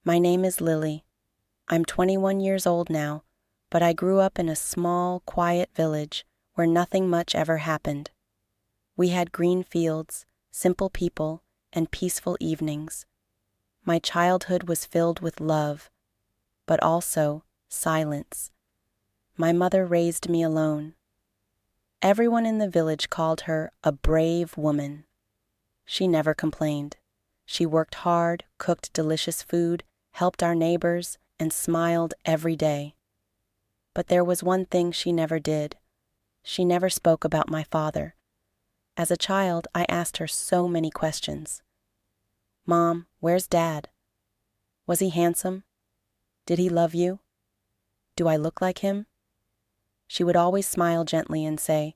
My name is Lily. I'm 21 years old now, but I grew up in a small, quiet village where nothing much ever happened. We had green fields, simple people, and peaceful evenings. My childhood was filled with love, but also silence. My mother raised me alone. Everyone in the village called her a brave woman. She never complained. She worked hard, cooked delicious food, helped our neighbors, and smiled every day. But there was one thing she never did. She never spoke about my father. As a child, I asked her so many questions. Mom, where's Dad? Was he handsome? Did he love you? Do I look like him? She would always smile gently and say,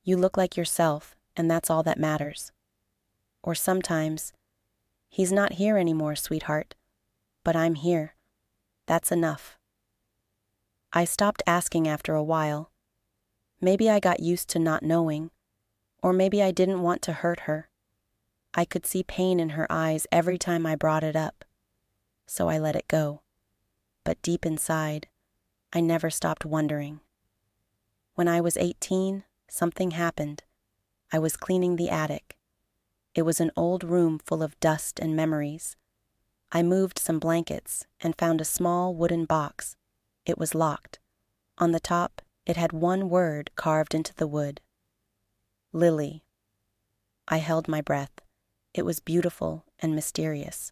You look like yourself, and that's all that matters. Or sometimes, He's not here anymore, sweetheart, but I'm here. That's enough. I stopped asking after a while. Maybe I got used to not knowing, or maybe I didn't want to hurt her. I could see pain in her eyes every time I brought it up, so I let it go. But deep inside, I never stopped wondering. When I was 18, something happened. I was cleaning the attic. It was an old room full of dust and memories. I moved some blankets and found a small wooden box. It was locked. On the top, it had one word carved into the wood. Lily. I held my breath. It was beautiful and mysterious.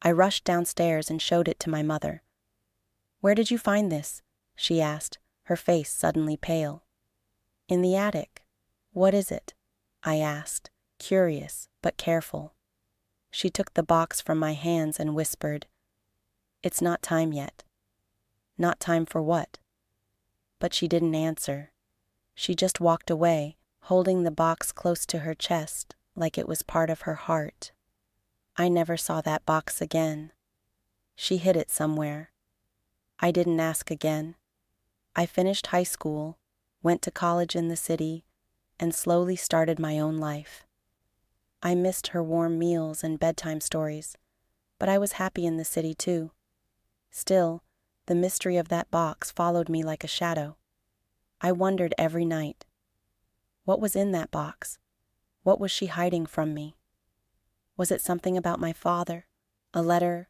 I rushed downstairs and showed it to my mother. Where did you find this? She asked, her face suddenly pale. In the attic. What is it? I asked, curious but careful. She took the box from my hands and whispered, It's not time yet. Not time for what? But she didn't answer. She just walked away, holding the box close to her chest, like it was part of her heart. I never saw that box again. She hid it somewhere. I didn't ask again. I finished high school, went to college in the city, and slowly started my own life. I missed her warm meals and bedtime stories, but I was happy in the city too. Still, the mystery of that box followed me like a shadow. I wondered every night. What was in that box? What was she hiding from me? Was it something about my father? A letter?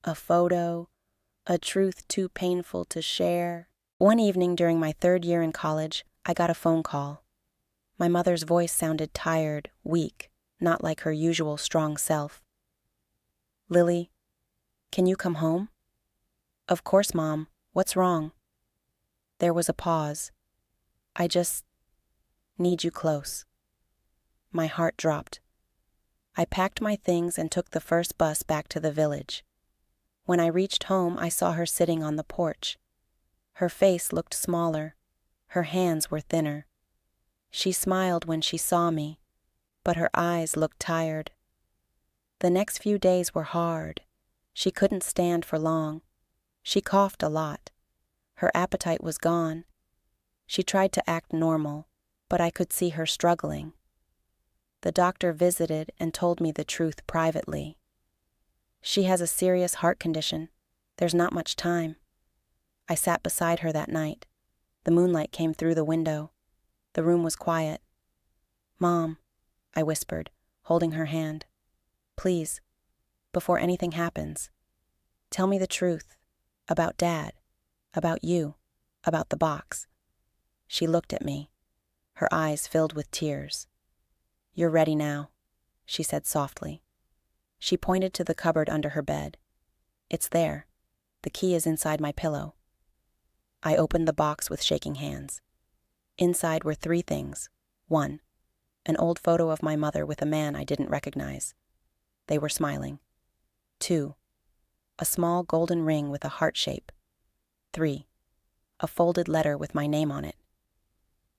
A photo? A truth too painful to share? One evening during my 3rd year in college, I got a phone call. My mother's voice sounded tired, weak, not like her usual strong self. Lily, can you come home? Of course, Mom. What's wrong? There was a pause. I just need you close. My heart dropped. I packed my things and took the first bus back to the village. When I reached home, I saw her sitting on the porch. Her face looked smaller. Her hands were thinner. She smiled when she saw me, but her eyes looked tired. The next few days were hard. She couldn't stand for long. She coughed a lot. Her appetite was gone. She tried to act normal, but I could see her struggling. The doctor visited and told me the truth privately. She has a serious heart condition. There's not much time. I sat beside her that night. The moonlight came through the window. The room was quiet. Mom, I whispered, holding her hand. Please, before anything happens, tell me the truth about Dad, about you, about the box. She looked at me, her eyes filled with tears. You're ready now, she said softly. She pointed to the cupboard under her bed. It's there. The key is inside my pillow. I opened the box with shaking hands. Inside were 3 things. 1, an old photo of my mother with a man I didn't recognize. They were smiling. 2, a small golden ring with a heart shape. 3, a folded letter with my name on it.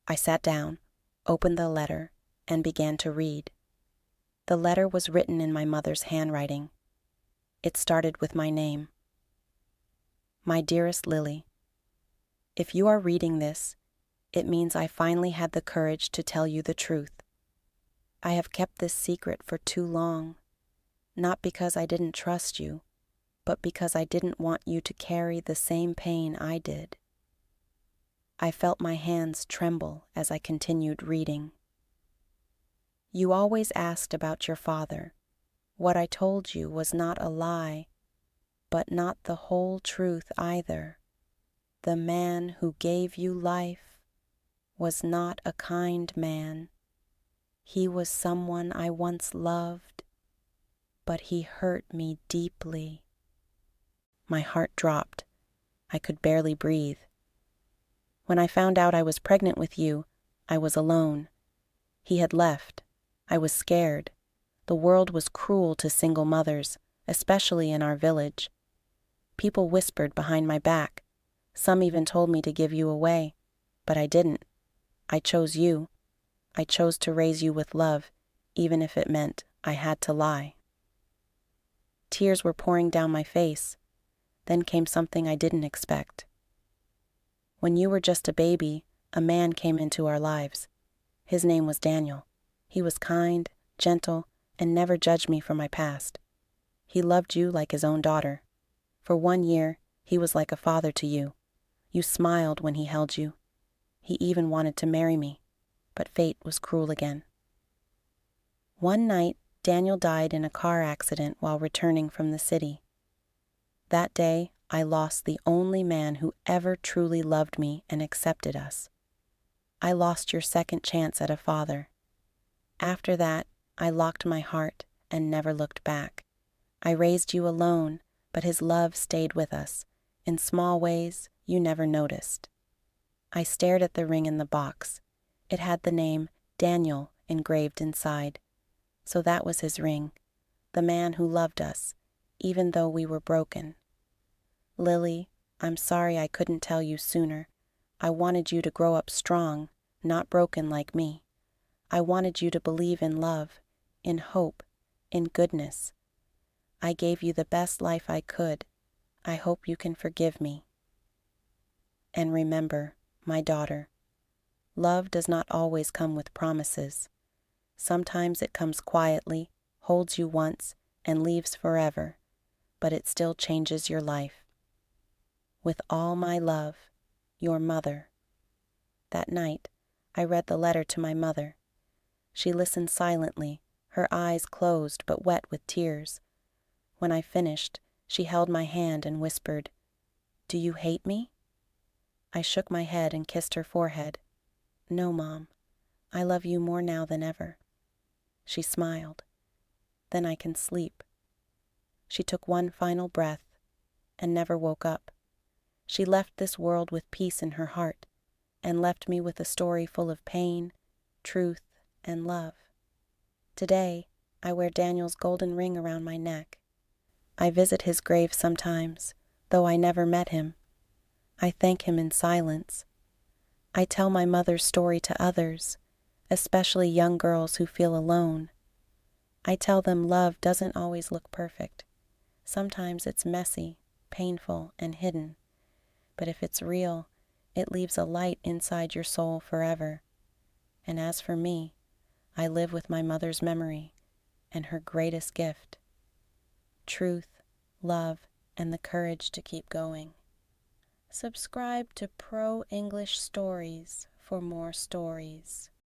I sat down, opened the letter, and began to read. The letter was written in my mother's handwriting. It started with my name. My dearest Lily, if you are reading this, it means I finally had the courage to tell you the truth. I have kept this secret for too long, not because I didn't trust you, but because I didn't want you to carry the same pain I did. I felt my hands tremble as I continued reading. You always asked about your father. What I told you was not a lie, but not the whole truth either. The man who gave you life was not a kind man. He was someone I once loved, but he hurt me deeply. My heart dropped. I could barely breathe. When I found out I was pregnant with you, I was alone. He had left. I was scared. The world was cruel to single mothers, especially in our village. People whispered behind my back. Some even told me to give you away, but I didn't. I chose you. I chose to raise you with love, even if it meant I had to lie. Tears were pouring down my face. Then came something I didn't expect. When you were just a baby, a man came into our lives. His name was Daniel. He was kind, gentle, and never judged me for my past. He loved you like his own daughter. For 1 year, he was like a father to you. You smiled when he held you. He even wanted to marry me, but fate was cruel again. One night, Daniel died in a car accident while returning from the city. That day, I lost the only man who ever truly loved me and accepted us. I lost your second chance at a father. After that, I locked my heart and never looked back. I raised you alone, but his love stayed with us, in small ways you never noticed. I stared at the ring in the box. It had the name Daniel engraved inside. So that was his ring, the man who loved us, even though we were broken. Lily, I'm sorry I couldn't tell you sooner. I wanted you to grow up strong, not broken like me. I wanted you to believe in love, in hope, in goodness. I gave you the best life I could. I hope you can forgive me. And remember, my daughter, love does not always come with promises. Sometimes it comes quietly, holds you once, and leaves forever, but it still changes your life. With all my love, your mother. That night, I read the letter to my mother. She listened silently, her eyes closed but wet with tears. When I finished, she held my hand and whispered, "Do you hate me?" I shook my head and kissed her forehead. "No, Mom. I love you more now than ever." She smiled. "Then I can sleep." She took one final breath and never woke up. She left this world with peace in her heart and left me with a story full of pain, truth, and love. Today, I wear Daniel's golden ring around my neck. I visit his grave sometimes, though I never met him. I thank him in silence. I tell my mother's story to others, especially young girls who feel alone. I tell them love doesn't always look perfect. Sometimes it's messy, painful, and hidden. But if it's real, it leaves a light inside your soul forever. And as for me, I live with my mother's memory and her greatest gift: truth, love, and the courage to keep going. Subscribe to Pro English Stories for more stories.